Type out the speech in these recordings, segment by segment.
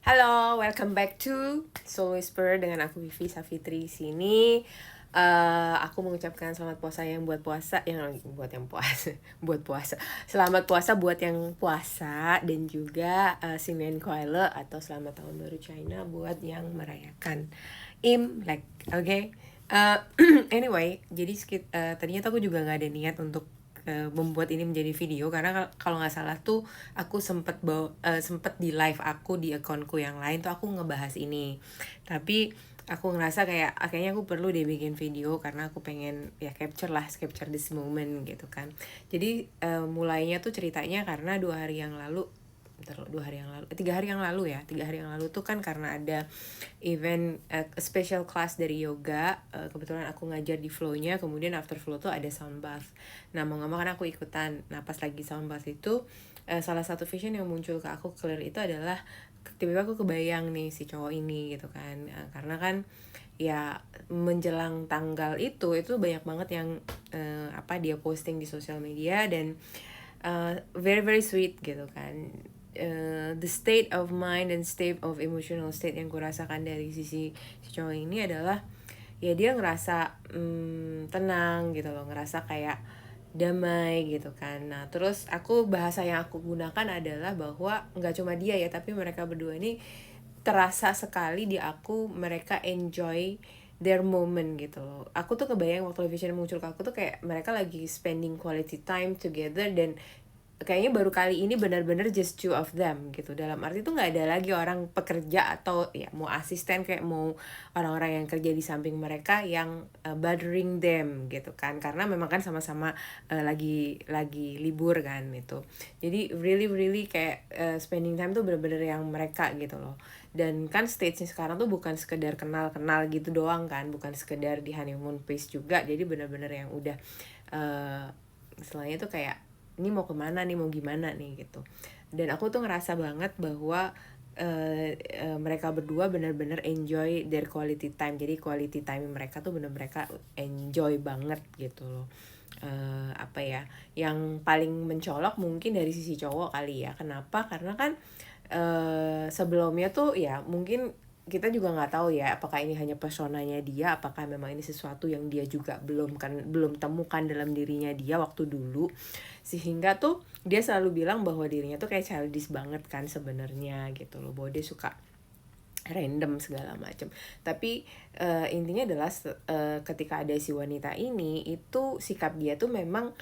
Halo, welcome back to Soul Whisper dengan aku Vivi Safitri sini. Aku mengucapkan selamat puasa yang buat puasa, buat puasa. Selamat puasa buat yang puasa dan juga Sin Nian Kuai Le atau selamat tahun baru China buat yang merayakan Imlek, oke? Uh, Anyway, jadi tadinya tuh aku juga nggak ada niat untuk membuat ini menjadi video karena kalau nggak salah tuh aku sempet di live aku di akunku yang lain tuh aku ngebahas ini, tapi aku ngerasa kayaknya aku perlu deh bikin video karena aku pengen ya capture this moment gitu kan. Jadi mulainya tuh ceritanya karena 3 hari yang lalu tuh kan karena ada event special class dari yoga. Kebetulan aku ngajar di flow-nya, kemudian after flow tuh ada sound bath. Nah mau gak mau kan aku ikutan. Nah pas lagi sound bath itu salah satu vision yang muncul ke aku clear itu adalah tiba-tiba aku kebayang nih si cowok ini gitu kan. Karena kan ya menjelang tanggal itu banyak banget yang dia posting di sosial media dan very very sweet gitu kan. The state of mind dan state of emotional state yang kurasakan dari si cowok ini adalah ya dia ngerasa tenang gitu loh, ngerasa kayak damai gitu kan. Nah terus bahasa yang aku gunakan adalah bahwa nggak cuma dia ya, tapi mereka berdua ini terasa sekali di aku mereka enjoy their moment gitu loh. Aku tuh kebayang waktu vision muncul ke aku tuh kayak mereka lagi spending quality time together, dan kayaknya baru kali ini benar-benar just two of them gitu. Dalam arti tuh nggak ada lagi orang pekerja atau ya mau asisten kayak mau orang-orang yang kerja di samping mereka yang bothering them gitu kan, karena memang kan sama-sama lagi libur kan itu. Jadi really really kayak spending time tuh bener-bener yang mereka gitu loh. Dan kan stage-nya sekarang tuh bukan sekedar kenal-kenal gitu doang kan, bukan sekedar di honeymoon phase juga. Jadi bener-bener yang udah istilahnya tuh kayak ini mau kemana nih, mau gimana nih gitu. Dan aku tuh ngerasa banget bahwa mereka berdua benar-benar enjoy their quality time. Jadi quality time mereka tuh benar mereka enjoy banget gitu loh. Yang paling mencolok mungkin dari sisi cowok kali ya. Kenapa? Karena kan sebelumnya tuh ya mungkin kita juga nggak tahu ya apakah ini hanya personanya dia, apakah memang ini sesuatu yang dia juga belum temukan dalam dirinya dia waktu dulu, sehingga tuh dia selalu bilang bahwa dirinya tuh kayak childish banget kan sebenarnya gitu loh, bahwa dia suka random segala macam. Tapi intinya adalah ketika ada si wanita ini, itu sikap dia tuh memang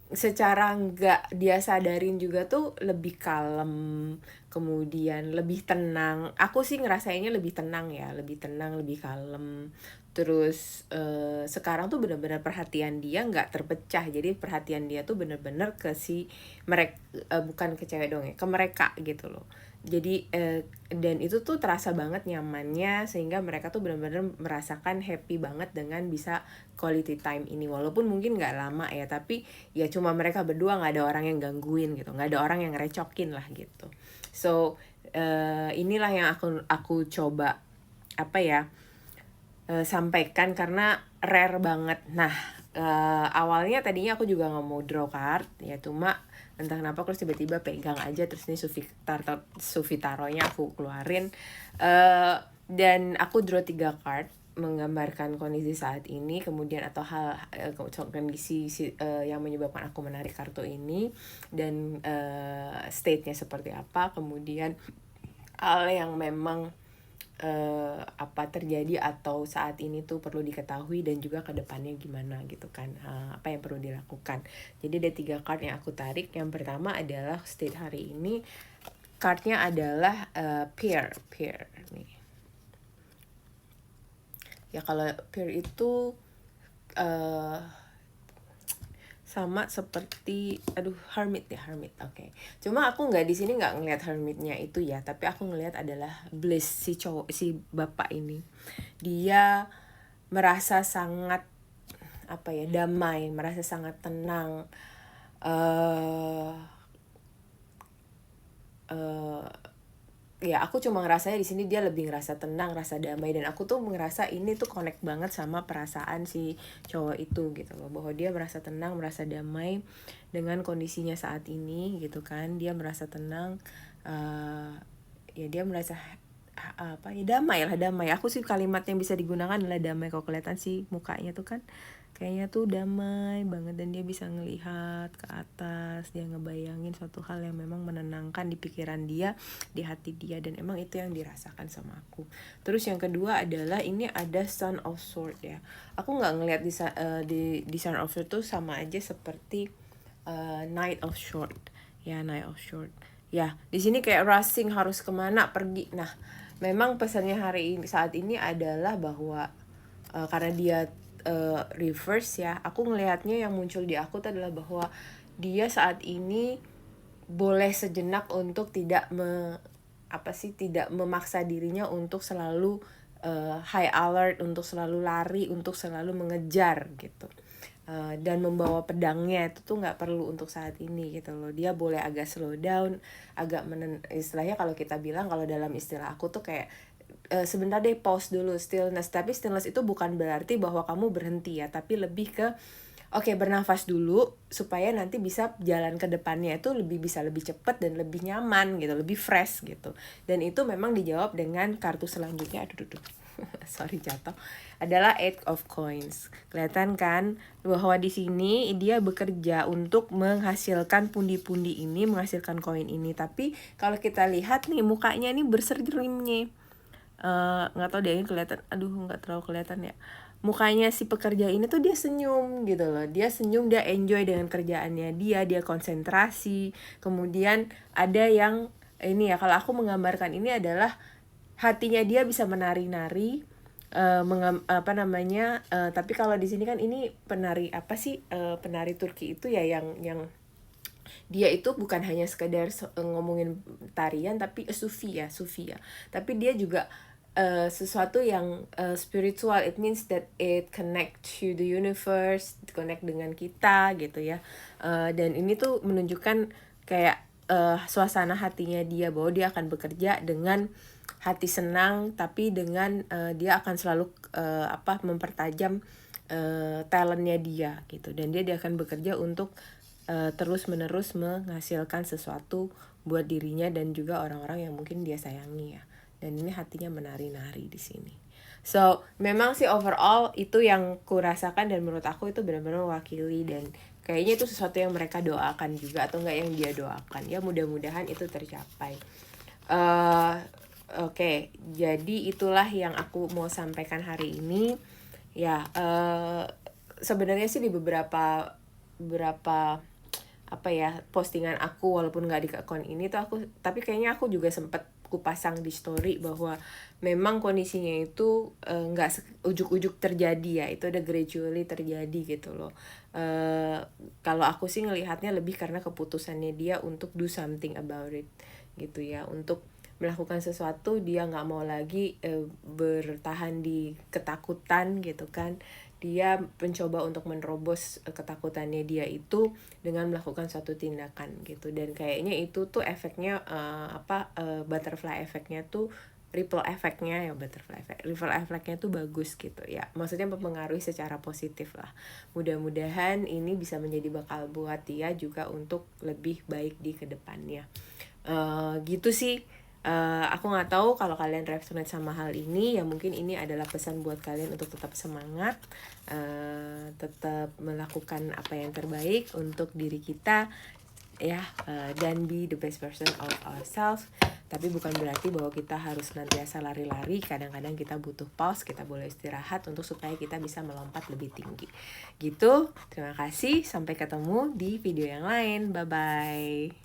secara nggak dia sadarin juga tuh lebih kalem, kemudian lebih tenang. Aku sih ngerasainnya lebih tenang ya, lebih tenang, lebih kalem. Terus sekarang tuh benar-benar perhatian dia nggak terpecah. Jadi perhatian dia tuh benar-benar ke si mereka, bukan ke cewek dong ya, ke mereka gitu loh. Jadi dan itu tuh terasa banget nyamannya, sehingga mereka tuh benar-benar merasakan happy banget dengan bisa quality time ini. Walaupun mungkin nggak lama ya, tapi ya cuma mereka berdua, nggak ada orang yang gangguin gitu, nggak ada orang yang ngerecokin lah gitu. So inilah yang aku coba sampaikan karena rare banget. Nah awalnya tadinya aku juga nggak mau draw card ya, cuma entah kenapa terus tiba-tiba pegang aja, terus ini Sufitaronya aku keluarin, dan aku draw 3 card menggambarkan kondisi saat ini, kemudian atau hal kondisi yang menyebabkan aku menarik kartu ini, dan state-nya seperti apa, kemudian hal yang memang terjadi atau saat ini tuh perlu diketahui, dan juga kedepannya gimana gitu kan, apa yang perlu dilakukan. Jadi ada 3 card yang aku tarik. Yang pertama adalah state hari ini, cardnya adalah peer nih ya. Kalau peer itu sama seperti hermit ya, hermit. Oke. Cuma aku nggak di sini nggak ngelihat hermitnya itu ya, tapi aku ngelihat adalah bliss, si bapak ini. Dia merasa sangat damai, merasa sangat tenang. Ya aku cuma ngerasanya di sini dia lebih ngerasa tenang, rasa damai, dan aku tuh ngerasa ini tuh connect banget sama perasaan si cowok itu gitu loh, bahwa dia merasa tenang, merasa damai dengan kondisinya saat ini gitu kan. Dia merasa tenang, ya dia merasa apa ya, damai lah, damai. Aku sih kalimat yang bisa digunakan adalah damai. Kalau kelihatan sih mukanya tuh kan kayaknya tuh damai banget, dan dia bisa ngelihat ke atas, dia ngebayangin suatu hal yang memang menenangkan di pikiran dia, di hati dia, dan emang itu yang dirasakan sama aku. Terus yang kedua adalah ini ada Son of Sword ya. Aku nggak ngelihat di Son of Sword tuh sama aja seperti Knight of Sword ya, Knight of Sword ya. Di sini kayak rushing, harus kemana, pergi. Nah, memang pesannya hari ini saat ini adalah bahwa karena dia reverse ya, aku ngelihatnya yang muncul di aku tuh adalah bahwa dia saat ini boleh sejenak untuk tidak tidak memaksa dirinya untuk selalu high alert, untuk selalu lari, untuk selalu mengejar gitu. Dan membawa pedangnya itu tuh nggak perlu untuk saat ini gitu loh. Dia boleh agak slow down, agak istilahnya kalau kita bilang, kalau dalam istilah aku tuh kayak sebentar deh, pause dulu, stillness. Tapi stillness itu bukan berarti bahwa kamu berhenti ya, tapi lebih ke oke, bernafas dulu supaya nanti bisa jalan ke depannya itu bisa lebih cepat dan lebih nyaman gitu, lebih fresh gitu. Dan itu memang dijawab dengan kartu selanjutnya. Aduh. Sorry, jatuh. Adalah Eight of Coins. Kelihatan kan bahwa di sini dia bekerja untuk menghasilkan pundi-pundi ini, menghasilkan koin ini. Tapi kalau kita lihat nih mukanya nih berserim nih. Nggak tahu dia ini kelihatan, nggak terlalu kelihatan ya. Mukanya si pekerja ini tuh dia senyum gitu loh. Dia senyum, dia enjoy dengan kerjaannya dia konsentrasi. Kemudian ada yang ini ya, kalau aku menggambarkan ini adalah hatinya dia bisa menari-nari, tapi kalau di sini kan ini penari penari Turki itu ya, yang dia itu bukan hanya sekedar ngomongin tarian, tapi sufi ya, tapi dia juga sesuatu yang spiritual. It means that it connect to the universe, connect dengan kita gitu ya. Dan ini tuh menunjukkan kayak suasana hatinya dia, bahwa dia akan bekerja dengan hati senang, tapi dengan dia akan selalu mempertajam talentnya dia gitu. Dan dia akan bekerja untuk terus menerus menghasilkan sesuatu buat dirinya dan juga orang-orang yang mungkin dia sayangi ya. Dan ini hatinya menari-nari di sini. So, memang sih overall itu yang kurasakan, dan menurut aku itu benar-benar mewakili, dan kayaknya itu sesuatu yang mereka doakan juga, atau enggak yang dia doakan. Ya mudah-mudahan itu tercapai. Oke, jadi itulah yang aku mau sampaikan hari ini. Ya, sebenarnya sih di beberapa postingan aku, walaupun nggak di akun ini tuh tapi kayaknya aku juga sempet kupasang di story bahwa memang kondisinya itu nggak ujuk-ujuk terjadi ya, itu ada gradually terjadi gitu loh. Kalau aku sih ngelihatnya lebih karena keputusannya dia untuk do something about it gitu ya, untuk melakukan sesuatu. Dia nggak mau lagi bertahan di ketakutan gitu kan. Dia mencoba untuk menerobos ketakutannya dia itu dengan melakukan suatu tindakan gitu. Dan kayaknya itu tuh efeknya butterfly efeknya tuh, ripple efeknya ya, ripple efeknya tuh bagus gitu ya, maksudnya mempengaruhi secara positif lah. Mudah-mudahan ini bisa menjadi bakal buat dia juga untuk lebih baik di kedepannya. Gitu sih. Aku nggak tahu kalau kalian resonate sama hal ini, ya mungkin ini adalah pesan buat kalian untuk tetap semangat, tetap melakukan apa yang terbaik untuk diri kita ya, dan be the best version of ourselves. Tapi bukan berarti bahwa kita harus nantiasa lari-lari. Kadang-kadang kita butuh pause, kita boleh istirahat untuk supaya kita bisa melompat lebih tinggi gitu. Terima kasih, sampai ketemu di video yang lain. Bye bye.